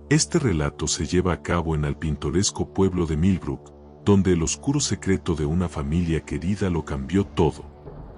Este relato se lleva a cabo en el pintoresco pueblo de Millbrook, donde el oscuro secreto de una familia querida lo cambió todo.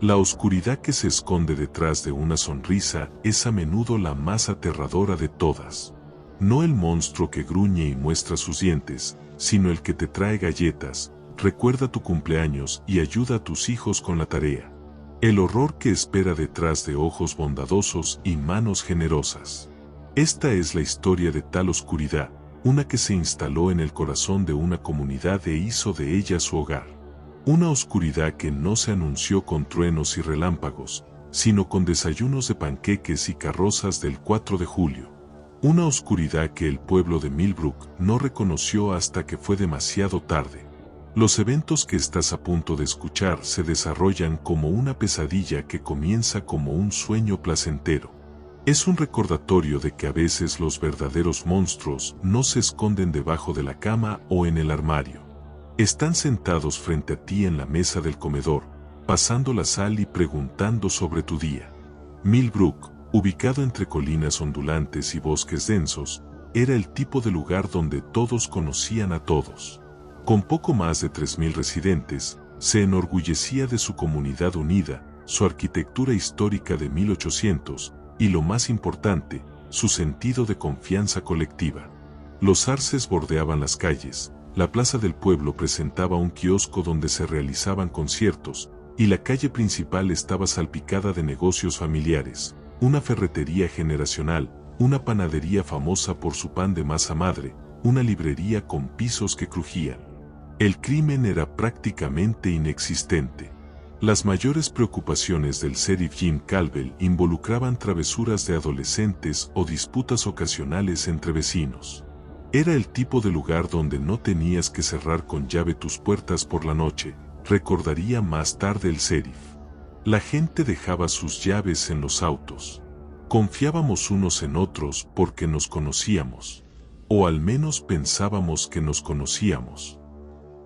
La oscuridad que se esconde detrás de una sonrisa es a menudo la más aterradora de todas. No el monstruo que gruñe y muestra sus dientes, sino el que te trae galletas, recuerda tu cumpleaños y ayuda a tus hijos con la tarea. El horror que espera detrás de ojos bondadosos y manos generosas. Esta es la historia de tal oscuridad, una que se instaló en el corazón de una comunidad e hizo de ella su hogar. Una oscuridad que no se anunció con truenos y relámpagos, sino con desayunos de panqueques y carrozas del 4 de julio. Una oscuridad que el pueblo de Millbrook no reconoció hasta que fue demasiado tarde. Los eventos que estás a punto de escuchar se desarrollan como una pesadilla que comienza como un sueño placentero. Es un recordatorio de que a veces los verdaderos monstruos no se esconden debajo de la cama o en el armario. Están sentados frente a ti en la mesa del comedor, pasando la sal y preguntando sobre tu día. Millbrook, ubicado entre colinas ondulantes y bosques densos, era el tipo de lugar donde todos conocían a todos. Con poco más de 3.000 residentes, se enorgullecía de su comunidad unida, su arquitectura histórica de 1800, y lo más importante, su sentido de confianza colectiva. Los arces bordeaban las calles, la plaza del pueblo presentaba un kiosco donde se realizaban conciertos, y la calle principal estaba salpicada de negocios familiares, una ferretería generacional, una panadería famosa por su pan de masa madre, una librería con pisos que crujían. El crimen era prácticamente inexistente. Las mayores preocupaciones del sheriff Jim Caldwell involucraban travesuras de adolescentes o disputas ocasionales entre vecinos. Era el tipo de lugar donde no tenías que cerrar con llave tus puertas por la noche, recordaría más tarde el sheriff. La gente dejaba sus llaves en los autos. Confiábamos unos en otros porque nos conocíamos. O al menos pensábamos que nos conocíamos.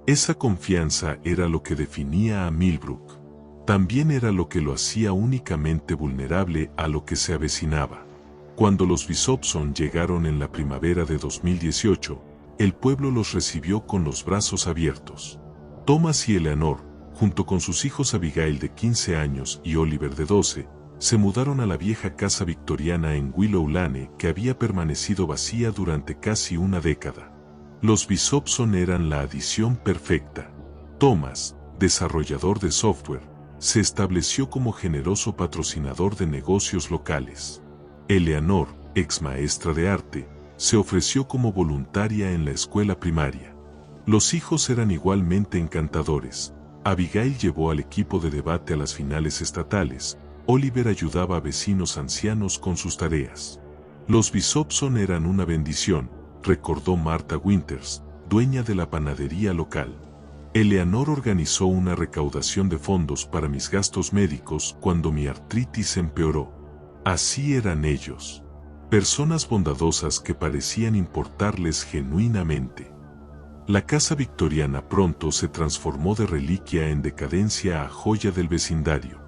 Esa confianza era lo que definía a Millbrook. También era lo que lo hacía únicamente vulnerable a lo que se avecinaba. Cuando los Bishopson llegaron en la primavera de 2018, el pueblo los recibió con los brazos abiertos. Thomas y Eleanor, junto con sus hijos Abigail de 15 años y Oliver de 12, se mudaron a la vieja casa victoriana en Willow Lane que había permanecido vacía durante casi una década. Los Bishopson eran la adición perfecta. Thomas, desarrollador de software, se estableció como generoso patrocinador de negocios locales. Eleanor, ex maestra de arte, se ofreció como voluntaria en la escuela primaria. Los hijos eran igualmente encantadores. Abigail llevó al equipo de debate a las finales estatales. Oliver ayudaba a vecinos ancianos con sus tareas. Los Bishopson eran una bendición, recordó Martha Winters, dueña de la panadería local. Eleanor organizó una recaudación de fondos para mis gastos médicos cuando mi artritis empeoró. Así eran ellos. Personas bondadosas que parecían importarles genuinamente. La casa victoriana pronto se transformó de reliquia en decadencia a joya del vecindario.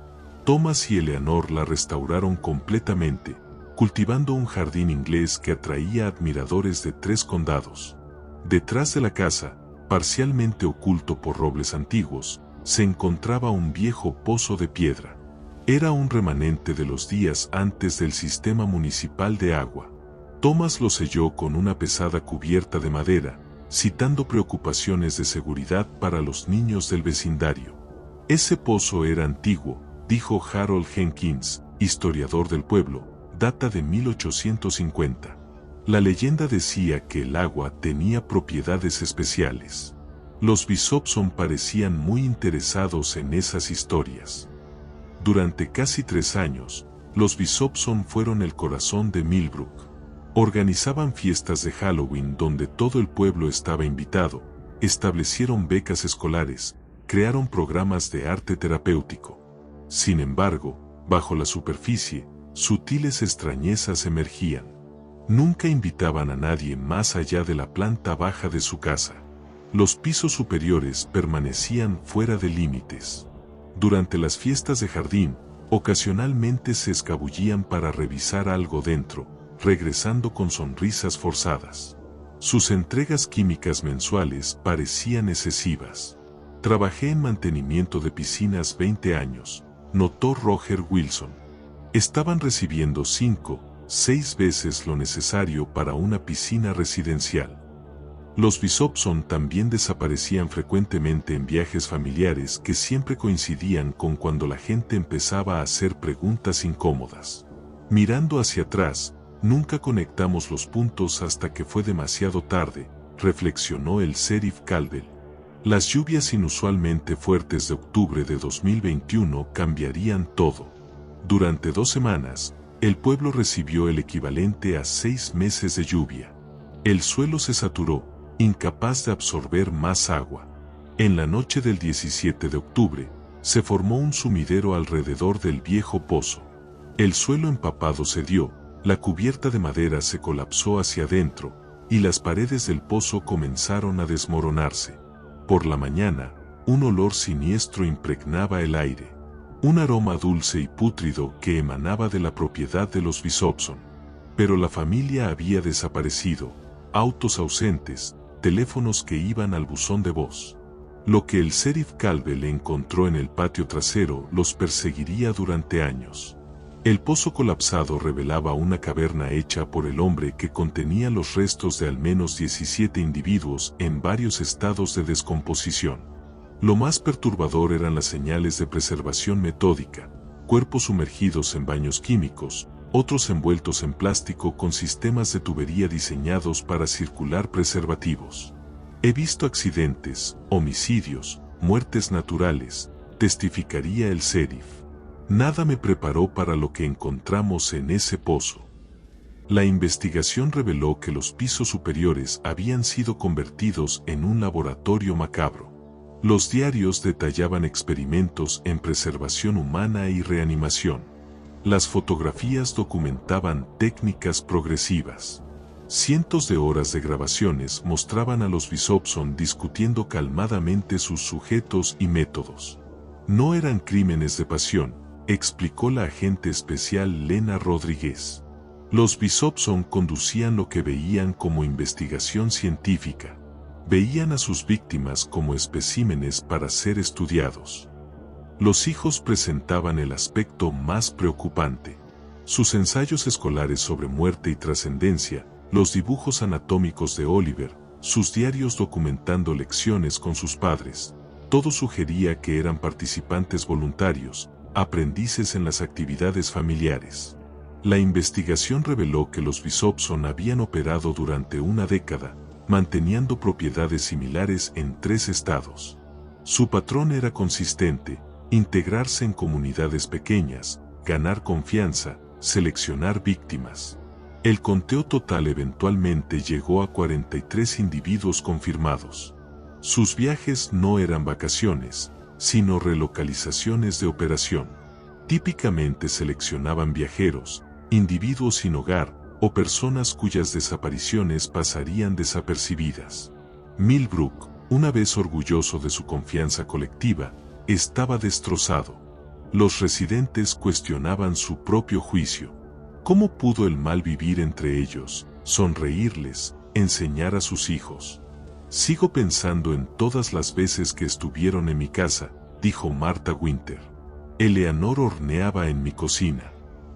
Thomas y Eleanor la restauraron completamente, cultivando un jardín inglés que atraía admiradores de 3 condados. Detrás de la casa, parcialmente oculto por robles antiguos, se encontraba un viejo pozo de piedra. Era un remanente de los días antes del sistema municipal de agua. Thomas lo selló con una pesada cubierta de madera, citando preocupaciones de seguridad para los niños del vecindario. Ese pozo era antiguo, dijo Harold Jenkins, historiador del pueblo, data de 1850. La leyenda decía que el agua tenía propiedades especiales. Los Bishopson parecían muy interesados en esas historias. Durante casi 3 años, los Bishopson fueron el corazón de Millbrook. Organizaban fiestas de Halloween donde todo el pueblo estaba invitado, establecieron becas escolares, crearon programas de arte terapéutico. Sin embargo, bajo la superficie, sutiles extrañezas emergían. Nunca invitaban a nadie más allá de la planta baja de su casa. Los pisos superiores permanecían fuera de límites. Durante las fiestas de jardín, ocasionalmente se escabullían para revisar algo dentro, regresando con sonrisas forzadas. Sus entregas químicas mensuales parecían excesivas. Trabajé en mantenimiento de piscinas 20 años, notó Roger Wilson. Estaban recibiendo 5, 6 veces lo necesario para una piscina residencial. Los Bishopson también desaparecían frecuentemente en viajes familiares que siempre coincidían con cuando la gente empezaba a hacer preguntas incómodas. Mirando hacia atrás, nunca conectamos los puntos hasta que fue demasiado tarde, reflexionó el sheriff Caldwell. Las lluvias inusualmente fuertes de octubre de 2021 cambiarían todo. Durante 2 semanas, el pueblo recibió el equivalente a 6 meses de lluvia. El suelo se saturó, incapaz de absorber más agua. En la noche del 17 de octubre, se formó un sumidero alrededor del viejo pozo. El suelo empapado cedió, la cubierta de madera se colapsó hacia adentro, y las paredes del pozo comenzaron a desmoronarse. Por la mañana, un olor siniestro impregnaba el aire. Un aroma dulce y pútrido que emanaba de la propiedad de los Bishopson. Pero la familia había desaparecido, autos ausentes, teléfonos que iban al buzón de voz. Lo que el sheriff Caldwell encontró en el patio trasero los perseguiría durante años. El pozo colapsado revelaba una caverna hecha por el hombre que contenía los restos de al menos 17 individuos en varios estados de descomposición. Lo más perturbador eran las señales de preservación metódica, cuerpos sumergidos en baños químicos, otros envueltos en plástico con sistemas de tubería diseñados para circular preservativos. He visto accidentes, homicidios, muertes naturales, testificaría el sheriff. Nada me preparó para lo que encontramos en ese pozo. La investigación reveló que los pisos superiores habían sido convertidos en un laboratorio macabro. Los diarios detallaban experimentos en preservación humana y reanimación. Las fotografías documentaban técnicas progresivas. Cientos de horas de grabaciones mostraban a los Bishopson discutiendo calmadamente sus sujetos y métodos. No eran crímenes de pasión, explicó la agente especial Lena Rodríguez. Los Bishopson conducían lo que veían como investigación científica. Veían a sus víctimas como especímenes para ser estudiados. Los hijos presentaban el aspecto más preocupante. Sus ensayos escolares sobre muerte y trascendencia, los dibujos anatómicos de Oliver, sus diarios documentando lecciones con sus padres, todo sugería que eran participantes voluntarios, aprendices en las actividades familiares. La investigación reveló que los Bishopson habían operado durante una década, manteniendo propiedades similares en 3 estados. Su patrón era consistente: integrarse en comunidades pequeñas, ganar confianza, seleccionar víctimas. El conteo total eventualmente llegó a 43 individuos confirmados. Sus viajes no eran vacaciones, sino relocalizaciones de operación. Típicamente seleccionaban viajeros, individuos sin hogar o personas cuyas desapariciones pasarían desapercibidas. Millbrook, una vez orgulloso de su confianza colectiva, estaba destrozado. Los residentes cuestionaban su propio juicio. ¿Cómo pudo el mal vivir entre ellos, sonreírles, enseñar a sus hijos? Sigo pensando en todas las veces que estuvieron en mi casa, dijo Martha Winter. Eleanor horneaba en mi cocina.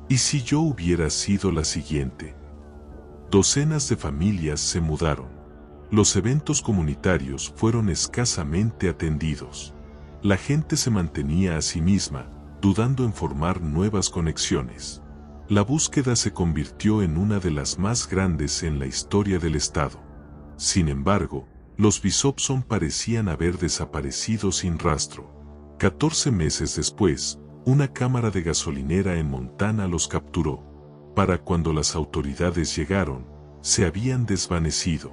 ¿Y si yo hubiera sido la siguiente? Docenas de familias se mudaron. Los eventos comunitarios fueron escasamente atendidos. La gente se mantenía a sí misma, dudando en formar nuevas conexiones. La búsqueda se convirtió en una de las más grandes en la historia del estado. Sin embargo, los Bishopson parecían haber desaparecido sin rastro. 14 meses después, una cámara de gasolinera en Montana los capturó. Para cuando las autoridades llegaron, se habían desvanecido.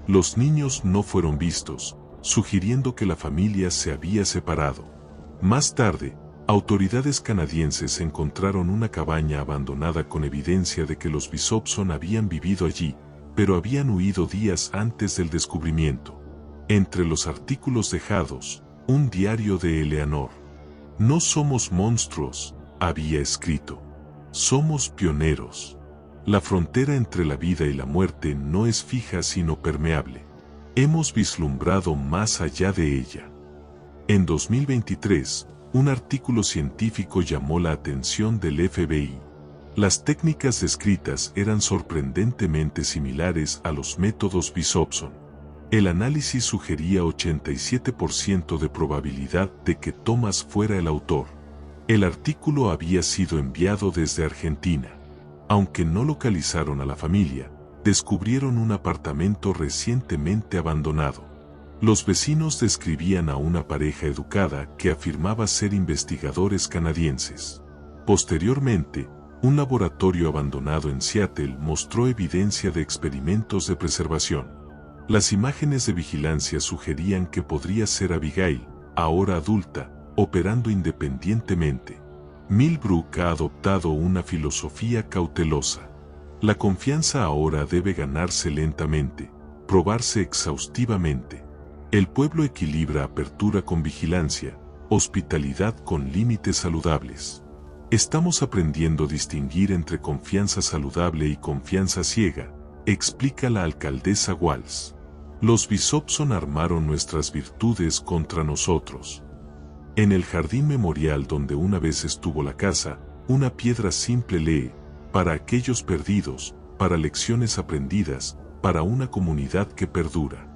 Los niños no fueron vistos, sugiriendo que la familia se había separado. Más tarde, autoridades canadienses encontraron una cabaña abandonada con evidencia de que los Bishopson habían vivido allí, pero habían huido días antes del descubrimiento. Entre los artículos dejados, un diario de Eleanor. No somos monstruos, había escrito. Somos pioneros. La frontera entre la vida y la muerte no es fija sino permeable. Hemos vislumbrado más allá de ella. En 2023, un artículo científico llamó la atención del FBI. Las técnicas descritas eran sorprendentemente similares a los métodos Bisopson. El análisis sugería 87% de probabilidad de que Thomas fuera el autor. El artículo había sido enviado desde Argentina. Aunque no localizaron a la familia, descubrieron un apartamento recientemente abandonado. Los vecinos describían a una pareja educada que afirmaba ser investigadores canadienses. Posteriormente, un laboratorio abandonado en Seattle mostró evidencia de experimentos de preservación. Las imágenes de vigilancia sugerían que podría ser Abigail, ahora adulta, operando independientemente. Millbrook ha adoptado una filosofía cautelosa. La confianza ahora debe ganarse lentamente, probarse exhaustivamente. El pueblo equilibra apertura con vigilancia, hospitalidad con límites saludables. Estamos aprendiendo a distinguir entre confianza saludable y confianza ciega, explica la alcaldesa Walls. Los Bisopson armaron nuestras virtudes contra nosotros. En el jardín memorial donde una vez estuvo la casa, una piedra simple lee, para aquellos perdidos, para lecciones aprendidas, para una comunidad que perdura.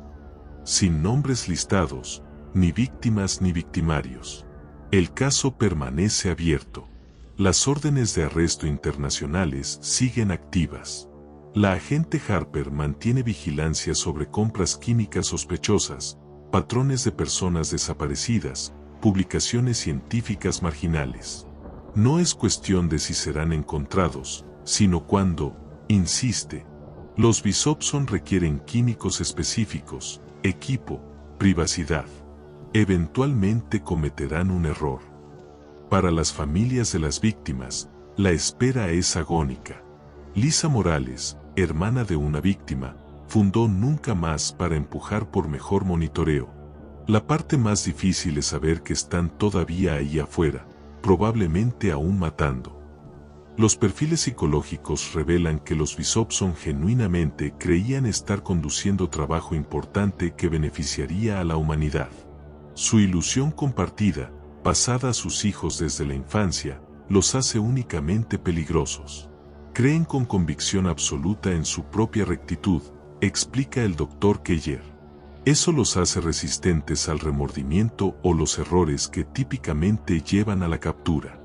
Sin nombres listados, ni víctimas ni victimarios. El caso permanece abierto. Las órdenes de arresto internacionales siguen activas. La agente Harper mantiene vigilancia sobre compras químicas sospechosas, patrones de personas desaparecidas, publicaciones científicas marginales. No es cuestión de si serán encontrados, sino cuándo, insiste. Los Bisopson requieren químicos específicos, equipo, privacidad. Eventualmente cometerán un error. Para las familias de las víctimas, la espera es agónica. Lisa Morales, hermana de una víctima, fundó Nunca Más para empujar por mejor monitoreo. La parte más difícil es saber que están todavía ahí afuera, probablemente aún matando. Los perfiles psicológicos revelan que los Bisopson genuinamente creían estar conduciendo trabajo importante que beneficiaría a la humanidad. Su ilusión compartida, pasada a sus hijos desde la infancia, los hace únicamente peligrosos. Creen con convicción absoluta en su propia rectitud, explica el Dr. Keller. Eso los hace resistentes al remordimiento o los errores que típicamente llevan a la captura.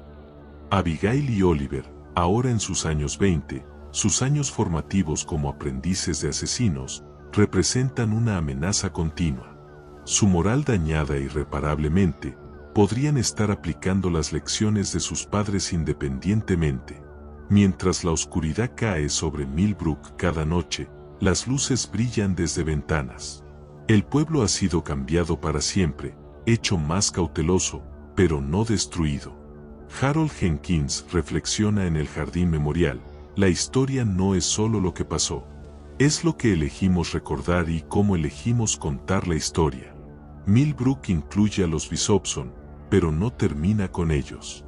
Abigail y Oliver, ahora en sus años 20, sus años formativos como aprendices de asesinos, representan una amenaza continua. Su moral dañada irreparablemente, podrían estar aplicando las lecciones de sus padres independientemente. Mientras la oscuridad cae sobre Millbrook cada noche, las luces brillan desde ventanas. El pueblo ha sido cambiado para siempre, hecho más cauteloso, pero no destruido. Harold Jenkins reflexiona en el Jardín Memorial, la historia no es solo lo que pasó. Es lo que elegimos recordar y cómo elegimos contar la historia. Millbrook incluye a los Bisopson, pero no termina con ellos.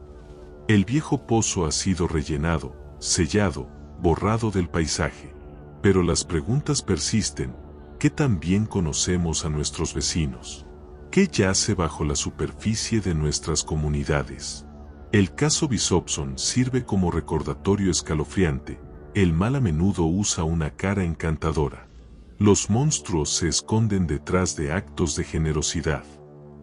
El viejo pozo ha sido rellenado, sellado, borrado del paisaje. Pero las preguntas persisten. ¿Qué tan bien conocemos a nuestros vecinos? ¿Qué yace bajo la superficie de nuestras comunidades? El caso Bisopson sirve como recordatorio escalofriante. El mal a menudo usa una cara encantadora. Los monstruos se esconden detrás de actos de generosidad.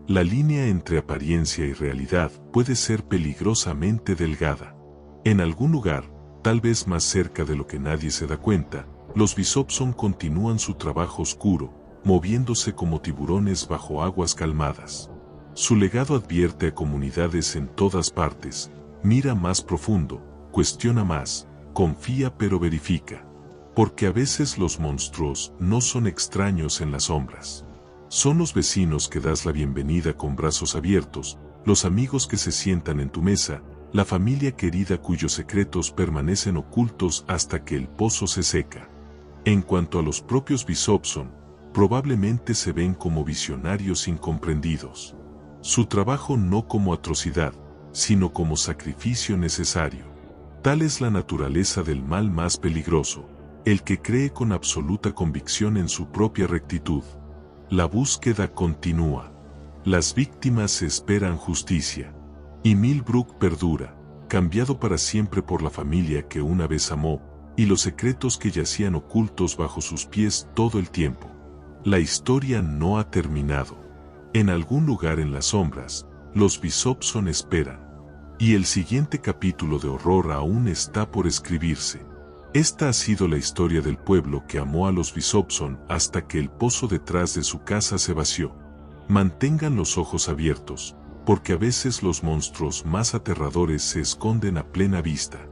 La línea entre apariencia y realidad puede ser peligrosamente delgada. En algún lugar, tal vez más cerca de lo que nadie se da cuenta, los Bisopson continúan su trabajo oscuro, moviéndose como tiburones bajo aguas calmadas. Su legado advierte a comunidades en todas partes: mira más profundo, cuestiona más, confía pero verifica. Porque a veces los monstruos no son extraños en las sombras. Son los vecinos que das la bienvenida con brazos abiertos, los amigos que se sientan en tu mesa, la familia querida cuyos secretos permanecen ocultos hasta que el pozo se seca. En cuanto a los propios Bisopson, probablemente se ven como visionarios incomprendidos. Su trabajo no como atrocidad, sino como sacrificio necesario. Tal es la naturaleza del mal más peligroso, el que cree con absoluta convicción en su propia rectitud. La búsqueda continúa. Las víctimas esperan justicia. Y Millbrook perdura, cambiado para siempre por la familia que una vez amó, y los secretos que yacían ocultos bajo sus pies todo el tiempo. La historia no ha terminado. En algún lugar en las sombras, los Bishopson esperan. Y el siguiente capítulo de horror aún está por escribirse. Esta ha sido la historia del pueblo que amó a los Bishopson hasta que el pozo detrás de su casa se vació. Mantengan los ojos abiertos, porque a veces los monstruos más aterradores se esconden a plena vista.